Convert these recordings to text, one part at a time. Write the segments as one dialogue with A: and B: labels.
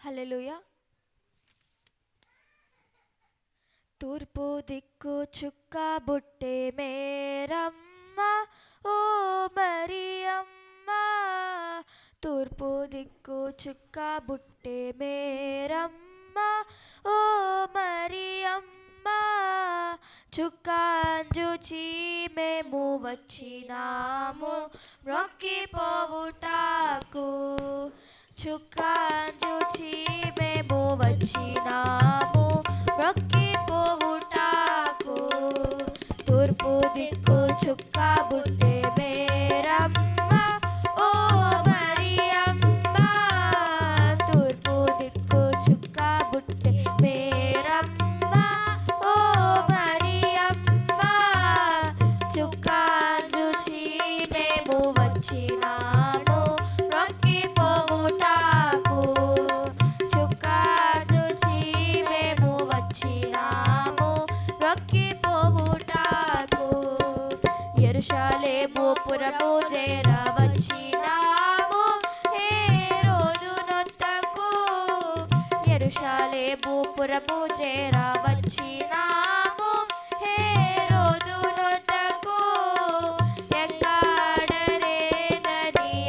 A: హల్లెలూయా. తూర్పు దిక్కు చుక్క బుట్టే మేరమ్మ ఓ మరియమ్మ, తూర్పు దిక్కు చుక్క బుట్టే మేరమ్మ ఓ మరియమ్మ, చుక్కాన్ చూచి మేము వచ్చినాము మొక్కిపోవుటాకు, చుక్కాన్ చూచి మేము వచ్చినాము మొక్కిపోవుటాకు, తూర్పు దిక్కు చుక్క బుట్టే మేరమ్మ ఓ మరియమ్మ, తూర్పు దిక్కు చుక్క బుట్టే మేరమ్మ ఓ మరియమ్మ, చుక్కాన్ చూచి మేము వచ్చినాము మొక్కిపోవుటాకు, చుక్కాన్ చూచి మేము వచ్చినాము మొక్కిపోవుటాకు, యెరూషలేము పురము చేర వచ్చినాము హేరోదు నొద్దకు, యెరూషలేము పురము చేర వచ్చినాము హేరోదు నొద్దకు, ఎక్కడలేదని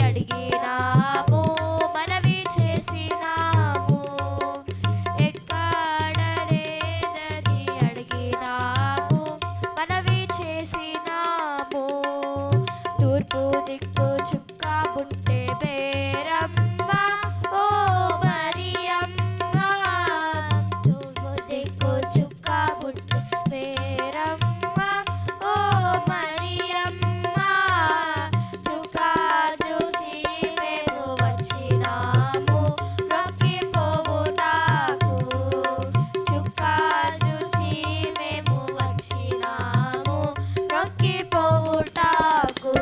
A: అడిగినాము మనవి చేసినాము, ఎక్కడలేదని అడిగినాము మనవి చేసినాము, తూర్పు దిక్కు చుక్క బుట్టే మేరమ్మ ఓ మరియమ్మ, తూర్పు దిక్కు చుక్క బుట్టే మేరమ్మ ఓ మరియమ్మ, చుక్కాన్ చూసి మేము వచ్చినాము మొక్కిపోవుటాకు, చుక్కాన్ చూసి మేము వచ్చినాము మొక్కిపోవుటాకు,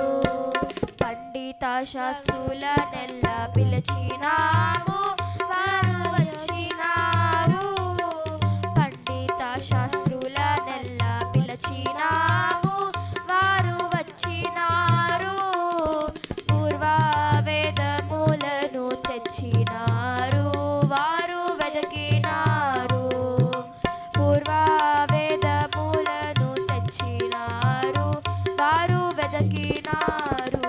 A: పండిత శాస్త్రుల నెల్ల పిలిచినాము వారు వచ్చినారు, పండిత శాస్త్రుల నెల్ల పిలిచినాము వారు వచ్చినారు, పూర్వ వేదములను తెచ్చినారు వారు వెదకినారు, పూర్వ వేదములను తెచ్చినారు వారు వెదకినారు,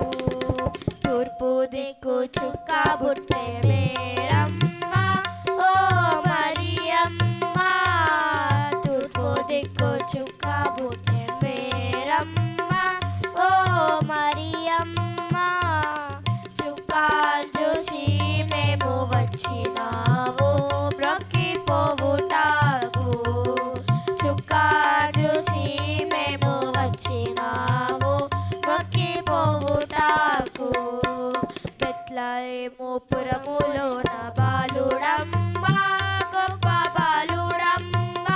A: తూర్పు దిక్కు చుక్క బుట్టే మేరమ్మ ఓ మరియమ్మ, తూర్పు దిక్కు చుక్క బుట్టే మేరమ్మ ఓ మరియమ్మ, చుక్కాన్ చూసి మేము వచ్చినాము మొక్కిపోవుటాకు, చుక్కాన్ చూసి మేము వచ్చినాము మొక్కిపోవుటాకు, బెత్లెహేము పురములోన బాలుడమ్మ గొప్ప బాలుడమ్మ,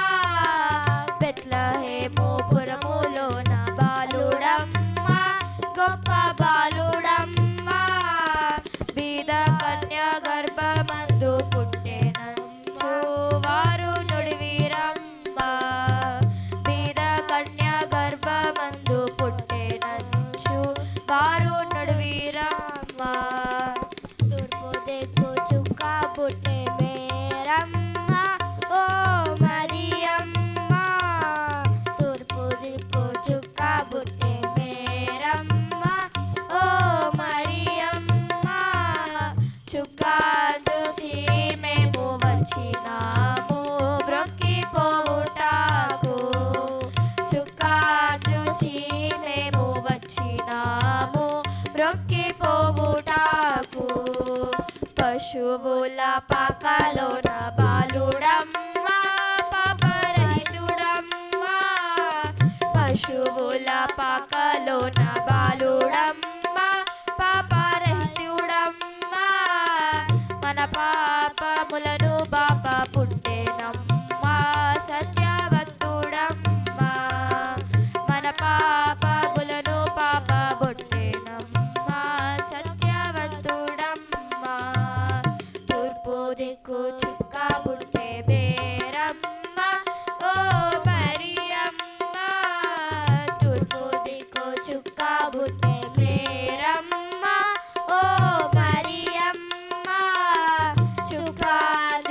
A: బెత్లెహేము పురములోన బాలుడమ్మ గొప్ప బాలుడమ్మ, బీద కన్య గర్భమందు పుట్టెనంచు వారు నుడివిరమ్మ, బీద కన్య గర్భమందు పుట్టెనంచు వారు నుడివిరమ్మ, తూర్పు దిక్కు చుక్క బుట్టే మేరమ్మ ఓ మరియమ్మ, తూర్పు దిక్కు చుక్క బుట్టే మేరమ్మ ఓ మరియమ్మ, చుక్కాన్ చూసి మేము వచ్చినాము మొక్కిపోవుటాకు, చుక్కాన్ చూసి మేము వచ్చినాము మొక్కిపోవుటాకు, పశువుల పాకలోన బాలుడమ్మ పాపరహితుడమ్మ, పశువుల పాకలోన బాలుడమ్మ పాపరహితుడమ్మ, మన పాపములను పాప పుట్టెనమ్మ సత్యవంతుడమ్మ, మన పాపములను పాప పుట్టెనమ్మ సత్యవంతుడమ్మ, తూర్పు దిక్కు చుక్క బుట్టే మేరమ్మ ఓ మరియమ్మ, తూర్పు దిక్కు చుక్క బుట్టే మేరమ్మ ఓ మరియమ్మ, చుక్కాన్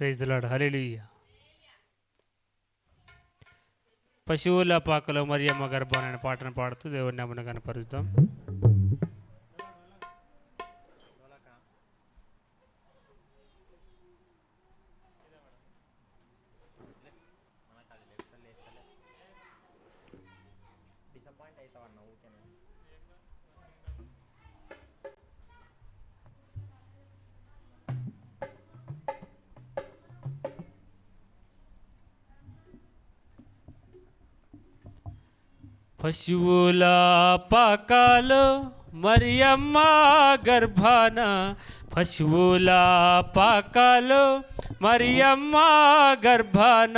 B: ప్రైజ్ ది లార్డ్. హల్లెలూయా. పశువుల పాకలో మరియమ్మ గర్భాన అనే పాటను పాడుతూ దేవుని నామమున కనపరుద్దాం. పశువుల పాకలో మరియమ్మ గర్భాన, పశువుల పాకలో మరియమ్మ గర్భాన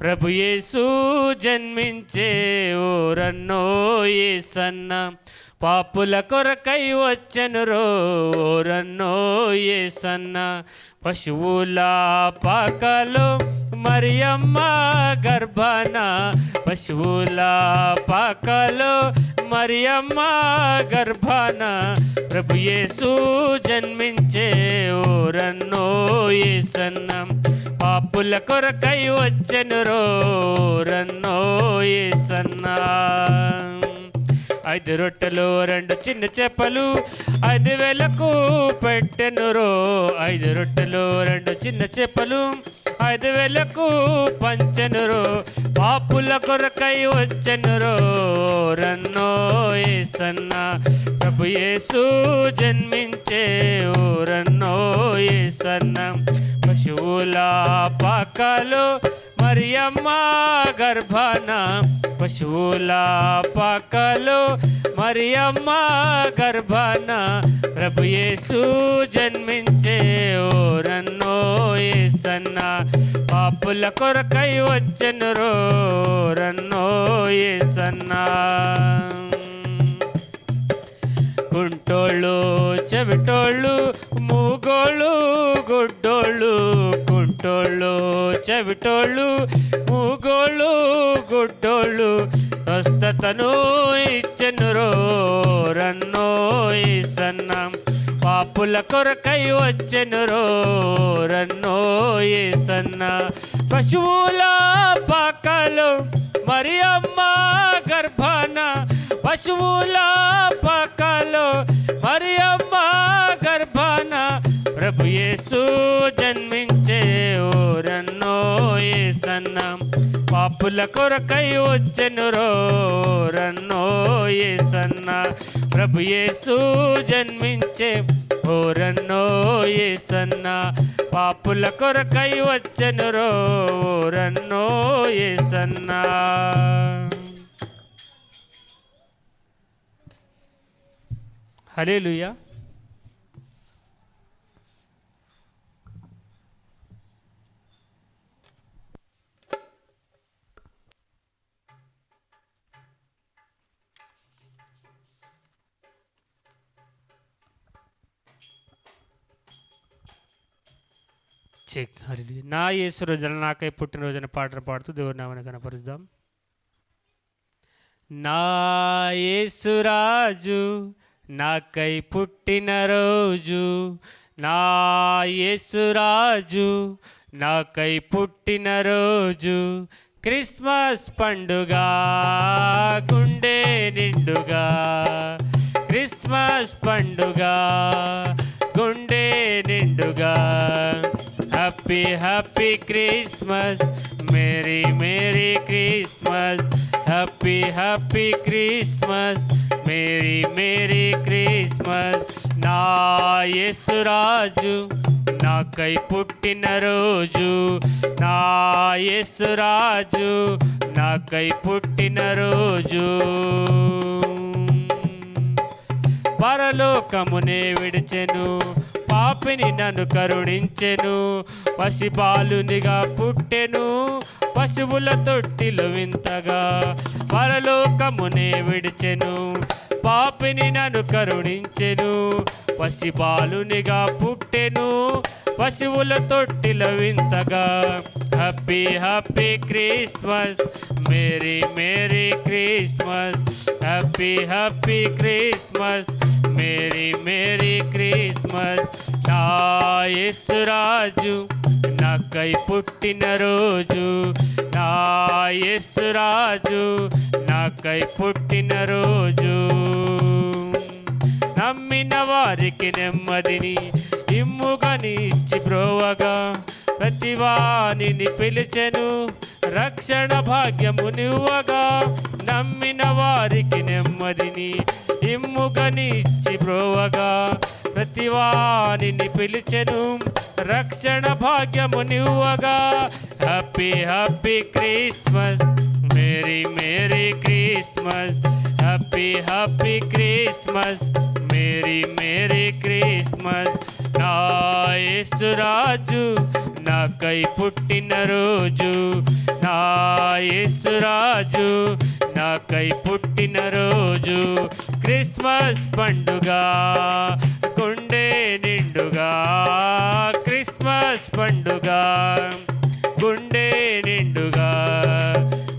B: ప్రభు యేసు జన్మించే ఓరన్నో యేసన్న, పాపుల కొరకై వచ్చెను రోరన్నో యేసన్న. పశువుల పాకలో మరియమ్మ గర్భాన, పశువుల పాకలో మరియమ్మ గర్భాన ప్రభు యేసు జన్మించే ఓరన్నో యేసన్న, పాపుల కొరకై వచ్చెను రోరన్నో యేసన్న. 5 రొట్టెలు 2 చిన్న చేపలు 5,000కు పెట్టెను రో. 5 రొట్టెలు 2 చిన్న చేపలు 5,000కు పంచెను రో. పాపుల కొరకై వచ్చెను రోరన్నో యేసన్న, ప్రభు యేసు జన్మించే ఓరన్నో యేసన్న. పశువుల పాకలో మరియమ్మ గర్భాన, పశువుల పాకలో మరియమ్మ గర్భాన ప్రభు యేసు జన్మించే ఓరన్నో యేసన్న, పాపుల కొరకై వచ్చెను రోరన్నో యేసన్న. కుంటోళ్ళు చెవిటోళ్ళు మూగోళ్ళు గుడ్డోళ్ళు, కుంటోళ్ళు చెవిటోళ్ళు మూగోళ్ళు గుడ్డోళ్ళు స్వస్థతను ఇచ్చెను రోరన్నో యేసన్న, పాపుల కొరకై వచ్చెను రోరన్నో యేసన్న. పశువుల పాకలో మరియమ్మ గర్భాన, పశువుల పాకలో మరియమ్మ గర్భాన ప్రభు యేసు జన్మించే ఓరన్నో యేసన్న, పాపుల కొరకై వచ్చెను రోరన్నో యేసన్న. ప్రభు యేసు జన్మించే ఓరన్నో యేసన్న, పాపుల కొరకై వచ్చెను రోరన్నో యేసన్న. హల్లెలూయా. చెక్. హల్లెలూయా. నా యేసు రోజున నాకై పుట్టినరోజున పాటలు పాడుతూ దేవుని నామమున కనపరుద్దాం. నా యేసురాజు నాకై పుట్టినరోజు, నా యేసురాజు నాకై పుట్టినరోజు, క్రిస్మస్ పండుగ గుండె నిండుగా, క్రిస్మస్ పండుగ గుండె నిండుగా. Happy happy Christmas, merry merry Christmas, happy happy Christmas, merry merry Christmas. నా యేసురాజు నాకై పుట్టినరోజు, నా యేసురాజు నాకై పుట్టినరోజు. పరలోకమునే విడిచెను, పాపిని నన్ను కరుణించెను, పసిబాలునిగా పుట్టెను, పశువుల తొట్టిలో వింతగా. పరలోకమునే విడిచెను, పాపిని నన్ను కరుణించెను, పసిబాలునిగా పుట్టెను, పశువుల తొట్టిలో వింతగా. Happy happy Christmas, merry merry Christmas, happy happy Christmas, merry merry Christmas నా యేసురాజు నాకై పుట్టిన రోజు నా యేసురాజు నాకై పుట్టిన రోజు నమ్మిన వారికి నెమ్మదిని ఇమ్ముగనిచ్చి బ్రోవగా ప్రతివానిని పిలిచెను రక్షణ భాగ్యమునివ్వగా నమ్మిన వారికి నెమ్మదిని ఇమ్ముగనిచ్చి బ్రోవగా ప్రతివానిని పిలిచెను రక్షణ భాగ్యమునివ్వగా happy happy Christmas merry merry Christmas happy happy Christmas merry merry Christmas నా యేసురాజు నాకై పుట్టిన రోజు నా యేసురాజు నాకై పుట్టిన రోజు క్రిస్మస్ పండుగ గుండె నిండుగా క్రిస్మస్ పండుగ గుండె నిండుగా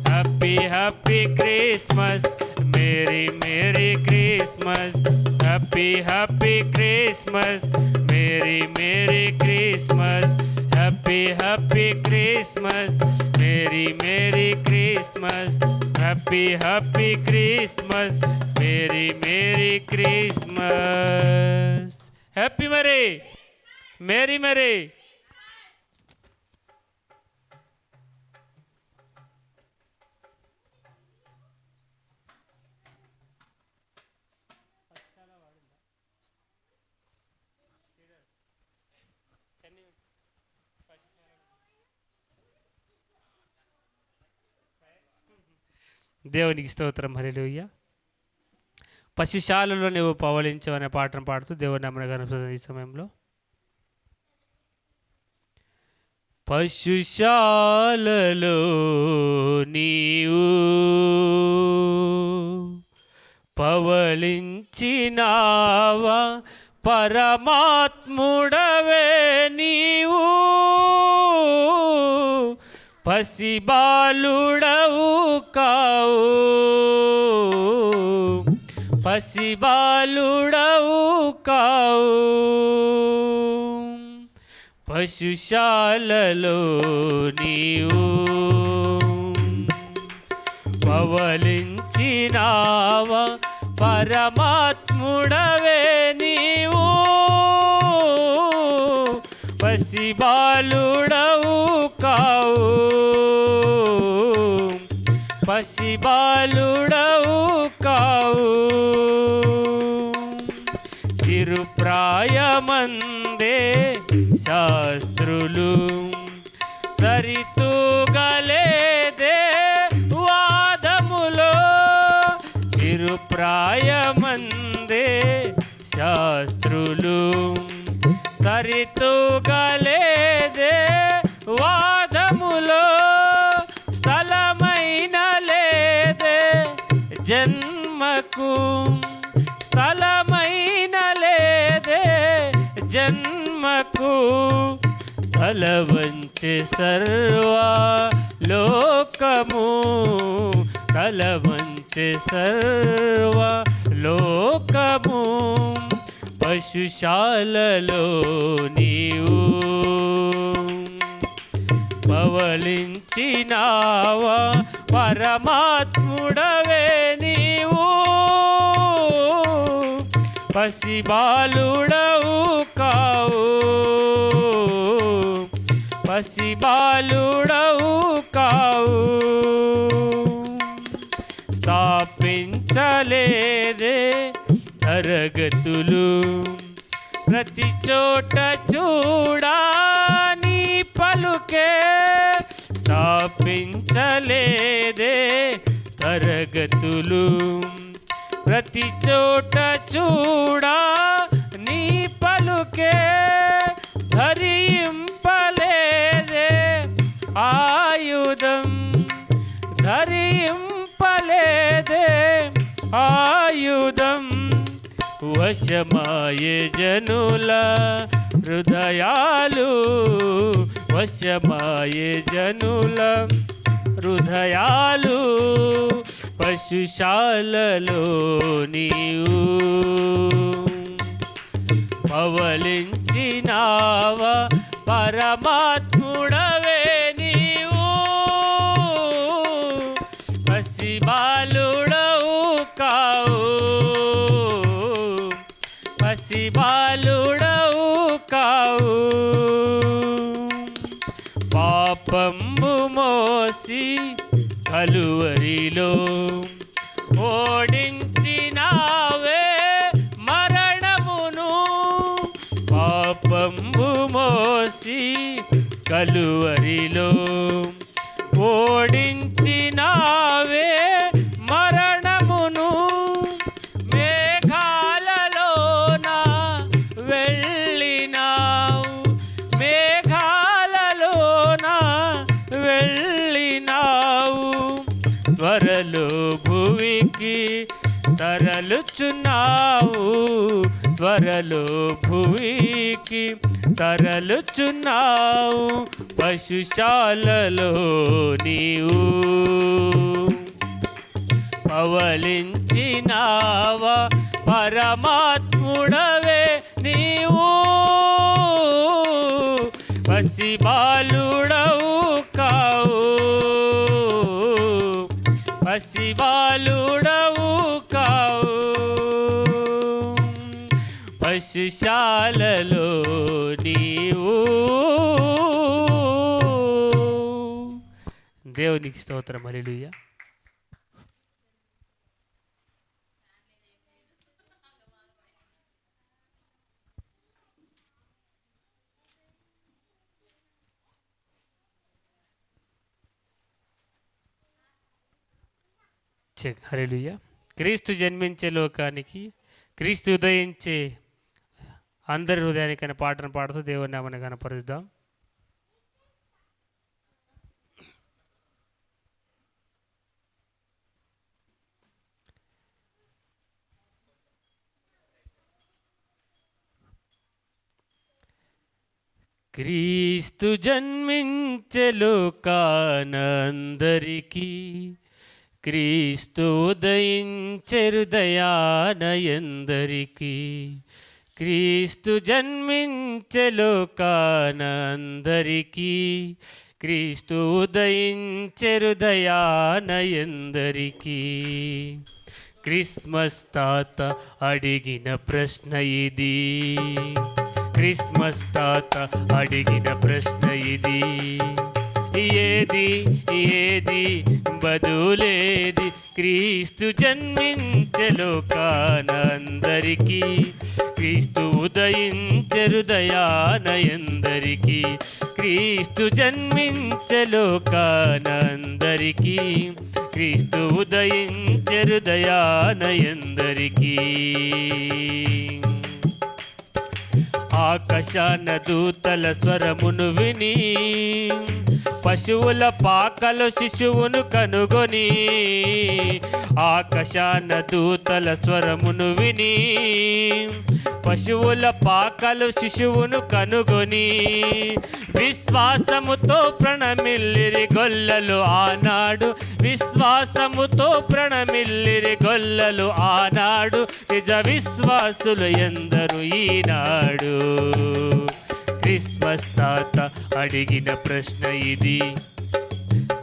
B: happy happy Christmas merry merry Christmas happy happy Christmas merry merry Christmas happy happy Christmas merry merry Christmas happy happy Christmas merry merry Christmas happy merry merry merry దేవునికి స్తోత్రం హల్లెలూయా. పశుశాలలో నువ్వు పవళించవనే పాటను పాడుతూ దేవుని నామమున కనపడుతున్న ఈ సమయంలో పశుశాలలో నీవు పవళించినావా పరమాత్ముడవే నీవు పసిబాలుడవు కావు పసిబాలుడవు కావు పశుశాలలో నీవు పవళించినావా పరమాత్ముడవే నీవు పసిబాలుడవు కావు పసిబాలుడవు కావు చిరుప్రాయమందే శాస్త్రులు సరితూగలేదే వాదములో చిరుప్రాయమందే శాస్త్రులు సరితూగలేదే వాదములో స్థలమైన లేదే జన్మకు స్థలమైన లేదే జన్మకు తలవంచె సర్వా లోకము తలవంచె సర్వా లోకము పశుశాలలో నీవు పవళించినావా పరమాత్ముడవే నీవు పసిబాలుడవు కావు పసిబాలుడవు కావు స్థాపించలేదే తరగతులు ప్రతి చోట చూడా నీ పలుకే స్థాపించలేదే తరగతులు ప్రతి చోట చూడా నీ పలుకే ధరింపలేదే ఆయుధం ధరింపలేదే ఆయుధం వశమాయే జనుల హృదయాలు వశమాయే జనుల హృదయాలు పశుశాలలో నీవు పవలించినావా పరమాత్ముడవే నీవు పసిబాలుడవు కావు పసిబాలుడవు కావు పాపంబు మోసి కలువరిలో ఓడించినావే మరణమును పాపంబు మోసి కలువరిలో ఓడించినావే మరణమును మేఘాలలోన వెళ్ళినావు మేఘాలలోన వెళ్ళినావు త్వరలో భువికి తరలుచున్నావు త్వరలో భువికి తరలుచున్నావు పశుశాలలో నీవు పవలించినావా పరమాత్ముడవే నీవు పసిబాలుడవు కావు పసిబాలుడవు కావు పశుశాలలో నీవు దేవునికి స్తోత్రం హల్లెలూయా. హల్లెలూయా. క్రీస్తు జన్మించే లోకానికి క్రీస్తు ఉదయించే అందరి హృదయానికి అనే పాటను పాడుతూ దేవుని నామమున కనపరుద్దాం. క్రీస్తు జన్మించే లోకానందరికీ క్రీస్తు ఉదయించే హృదయానందరికీ క్రీస్తు జన్మించే లోకానందరికీ క్రీస్తు ఉదయించే హృదయానందరికీ క్రిస్మస్ తాత అడిగిన ప్రశ్న ఇది క్రిస్మస్ తాత అడిగిన ప్రశ్న ఇది ఏది ఏది బదులేది క్రీస్తు జన్మించే లోకానందరికీ క్రీస్తు ఉదయించే హృదయానందరికీ క్రీస్తు జన్మించే లోకానందరికీ క్రీస్తు ఉదయించే హృదయానందరికీ ఆకాశాన దూతల స్వరమును విని పశువుల పాకలో శిశువును కనుగొని ఆకాశాన దూతల స్వరమును విని పశువుల పాకలు శిశువును కనుగొని విశ్వాసముతో ప్రణమిల్లిరి గొల్లలు ఆనాడు విశ్వాసముతో ప్రణమిల్లిరి గొల్లలు ఆనాడు నిజ విశ్వాసులు ఎందరు ఈనాడు క్రిస్మస్ తాత అడిగిన ప్రశ్న ఇది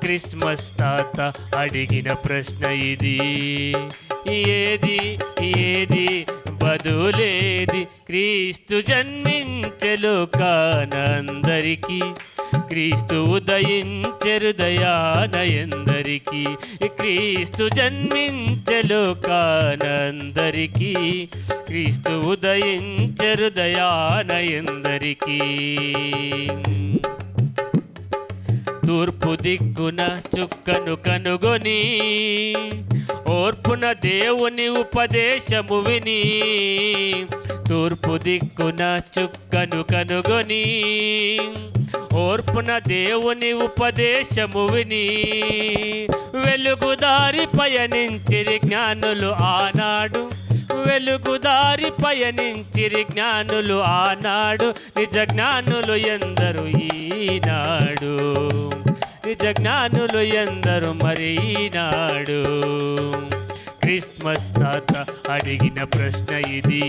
B: క్రిస్మస్ తాత అడిగిన ప్రశ్న ఇది ఏది ఏది బదులేది క్రీస్తు జన్మించే లోకానందరికీ క్రీస్తు ఉదయించే హృదయానందరికీ క్రీస్తు జన్మించే లోకానందరికీ క్రీస్తు ఉదయించే హృదయానందరికీ తూర్పు దిక్కున చుక్కను కనుగొని ఓర్పున దేవుని ఉపదేశము విని తూర్పు దిక్కున చుక్కను కనుగొని ఓర్పున దేవుని ఉపదేశము విని వెలుగుదారి పయనించిరి జ్ఞానులు ఆనాడు వెలుగుదారి పయనించిరి జ్ఞానులు ఆనాడు నిజ జ్ఞానులు ఎందరు ఈనాడు నిజ జ్ఞానులు ఎందరు మరి ఈనాడు. క్రిస్మస్ తాత అడిగిన ప్రశ్న ఇది,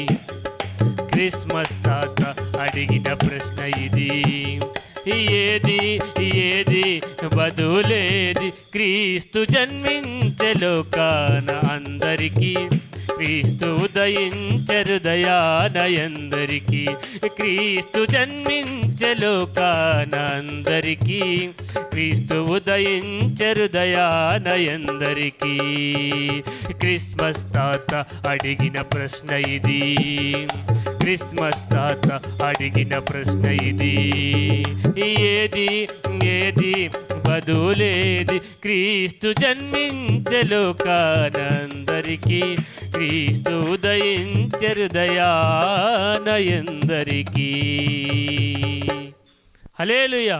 B: క్రిస్మస్ తాత అడిగిన ప్రశ్న ఇది. ఏది ఏది బదులేది, క్రీస్తు జన్మించే లోకాన అందరికీ, క్రీస్తు ఉదయించరు దయాన ఎందరికీ, క్రీస్తు జన్మించే లోకాన అందరికీ, క్రీస్తు ఉదయించరు దయాన ఎందరికీ. క్రిస్మస్ తాత అడిగిన ప్రశ్న ఇది, క్రిస్మస్ తాత అడిగిన ప్రశ్న ఇది. ఏది ఏది బదులేది, క్రీస్తు జన్మించే లోకాన అందరికీ, క్రీస్తు ఉదయించరు దయాన ఎందరికీ. హల్లెలూయా.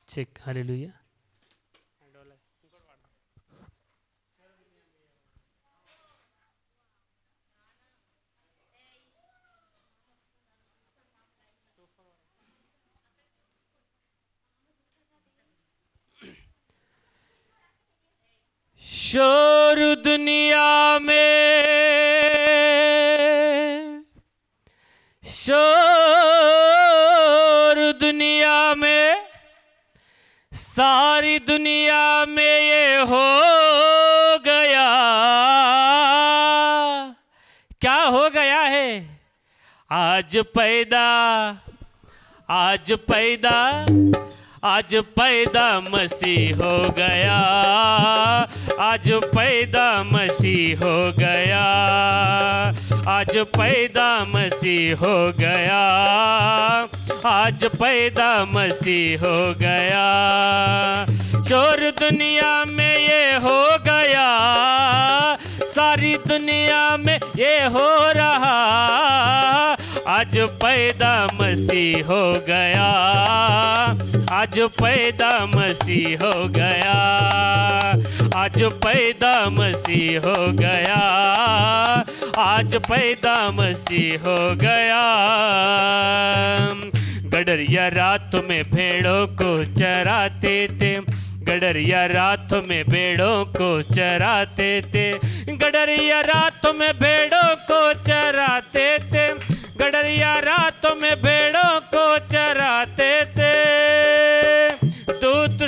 B: చెక్. హల్లెలూయా. शोर दुनिया में, शोर दुनिया में, सारी दुनिया में ये हो गया। क्या हो गया है? आज पैदा, आज पैदा, आज पैदा मसीह हो गया, आज पैदा मसीह हो गया, आज पैदा मसीह हो गया, आज पैदा मसीह हो गया। शोर दुनिया में ये हो गया, सारी दुनिया में ये हो रहा, आज पैदा मसीह हो गया, आज पैदा मसीह हो गया, आज पैदा मसीह हो गया, आज पैदा मसीह हो गया। गडरिया रात में भेड़ों को चराते थे, गडरिया रात में भेड़ों को चराते थे, गडरिया रात में भेड़ों को चराते थे, गडरिया रात में भेड़ों को चराते थे। दूत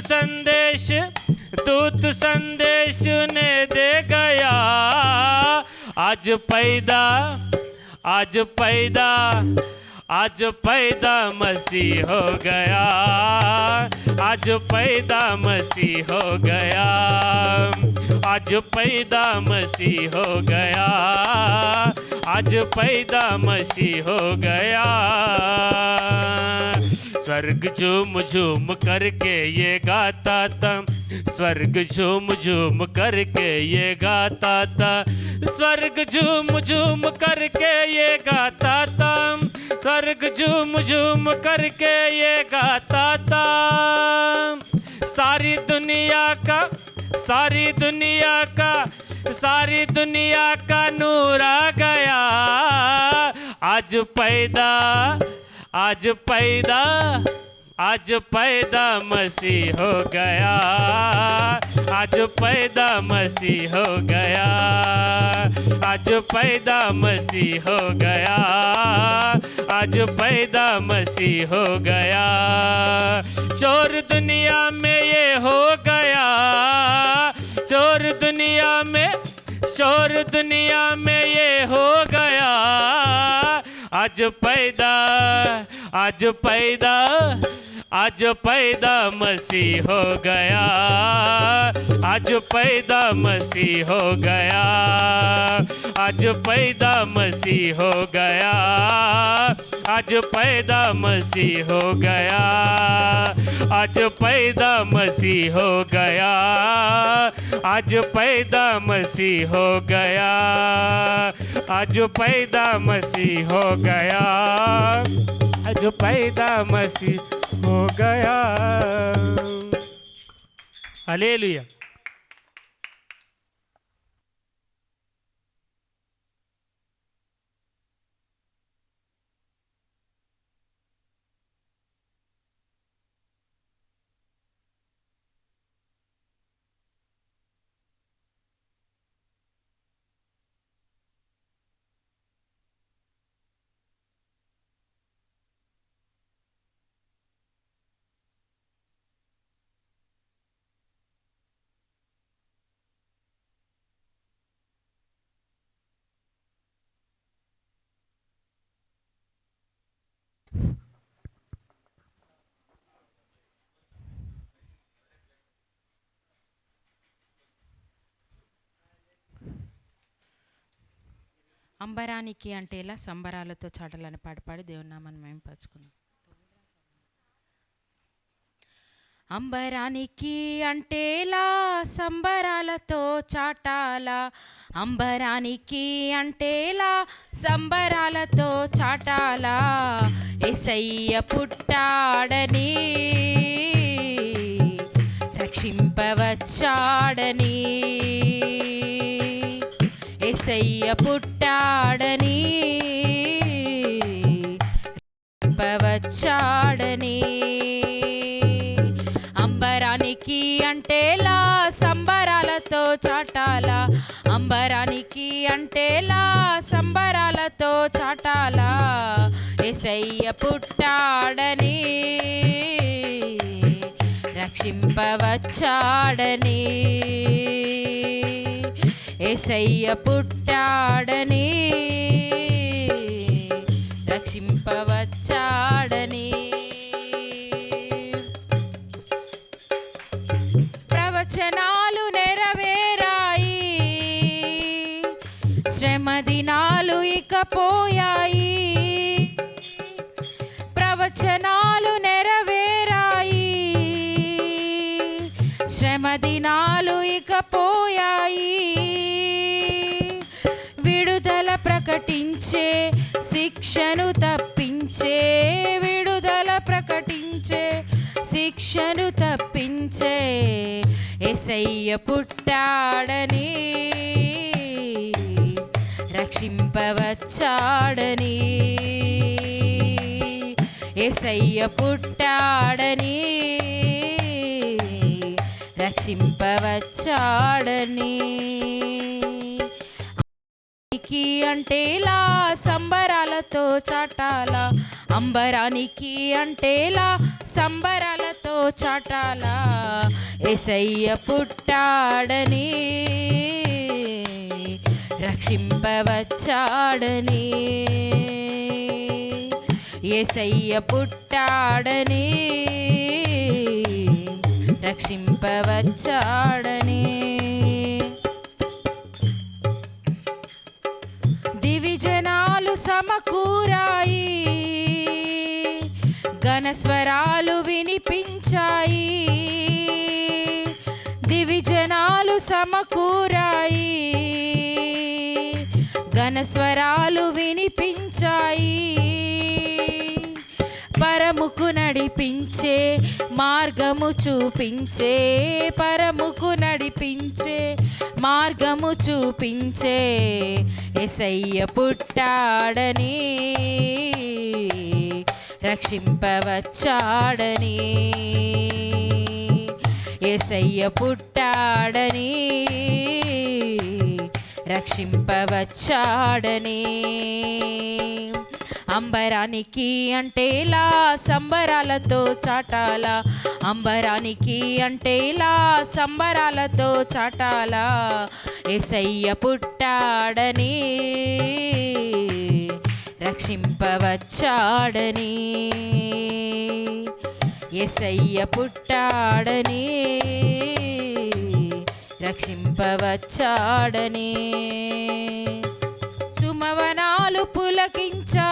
B: संदेश ने दे गया, आज पैदा, आज पैदा, आज पैदा मसीह हो गया, आज पैदा मसीह हो गया, आज पैदा मसीह हो गया, आज पैदा मसीह हो गया। स्वर्ग झूम झूम करके ये गाता था, स्वर्ग झूम झूम करके ये गाता था, स्वर्ग झूम झूम करके ये गाता था, स्वर्ग झूम झूम करके ये गाता था। सारी दुनिया का, सारी दुनिया का, सारी दुनिया का नूर आ गया, आज पैदा, आज पैदा, आज पैदा मसीह हो गया, आज पैदा मसीह हो गया, आज पैदा मसीह हो गया, आज पैदा मसीह हो गया। शोर दुनिया में ये हो गया, शोर दुनिया में, शोर दुनिया में ये हो गया, आज पैदा, आज पैदा, आज पैदा मसीह हो गया, आज पैदा मसीह हो गया, आज पैदा मसीह हो गया, आज पैदा मसीह हो गया, आज पैदा मसीह हो गया, आज पैदा मसीह हो गया, आज पैदा मसीह हो गया, आज पैदा मसीह हो गया। हालेलुया।
C: అంబరానికి అంటే ఇలా సంబరాలతో చాటాలని పాడి దేవుని నామాన్ని మేము పరుచుకుందాం. అంబరానికి అంటేలా సంబరాలతో చాటాల, అంబరానికి అంటేలా సంబరాలతో చాటాల, యేసయ్య పుట్టాడని రక్షింపవచ్చాడని, యేసయ్య పుట్టాడని రక్షింపవచ్చాడని. అంబరానికి అంటేలా సంబరాలతో చాటాల, అంబరానికి అంటేలా సంబరాలతో చాటాల, యేసయ్య పుట్టాడని రక్షింపవచ్చాడని, యేసయ్య పుట్టాడని రక్షింపవచ్చాడని. ప్రవచనాలు నెరవేరాయి, శ్రమ దినాలు ఇక పోయాయి, ప్రవచనాలు నెరవేరాయి, శ్రమ దినాలు ఇక పోయాయి, విడుదల ప్రకటించే శిక్షను తప్పించే, విడుదల ప్రకటించే శిక్షను తప్పించే, యేసయ్య పుట్టాడని రక్షింపవచ్చాడని, యేసయ్య పుట్టాడని రక్షింపవచ్చాడని. అంటేలా సంబరాలతో చాటాల, అంబరానికి అంటేలా సంబరాలతో చాటాల, యేసయ్య పుట్టాడని రక్షింపవచ్చాడని, యేసయ్య పుట్టాడని రక్షింపవచ్చాడని. దివిజనాలు సమకూరాయి, ఘనస్వరాలు వినిపించాయి, దివిజనాలు సమకూరాయి, ఘనస్వరాలు వినిపించాయి, పరముకు నడిపించే మార్గము చూపించే, పరముకు నడిపించే మార్గము చూపించే, యేసయ్య పుట్టాడని రక్షింపవచ్చాడని, యేసయ్య పుట్టాడని రక్షింపవచ్చాడని. అంబరానికి అంటేలా సంబరాలతో చాటాల, అంబరానికి అంటేలా సంబరాలతో చాటాల, యేసయ్య పుట్టాడని రక్షింపవచ్చాడని, యేసయ్య పుట్టాడని రక్షింపవచ్చాడని. సుమవనాలు పులకించాయి,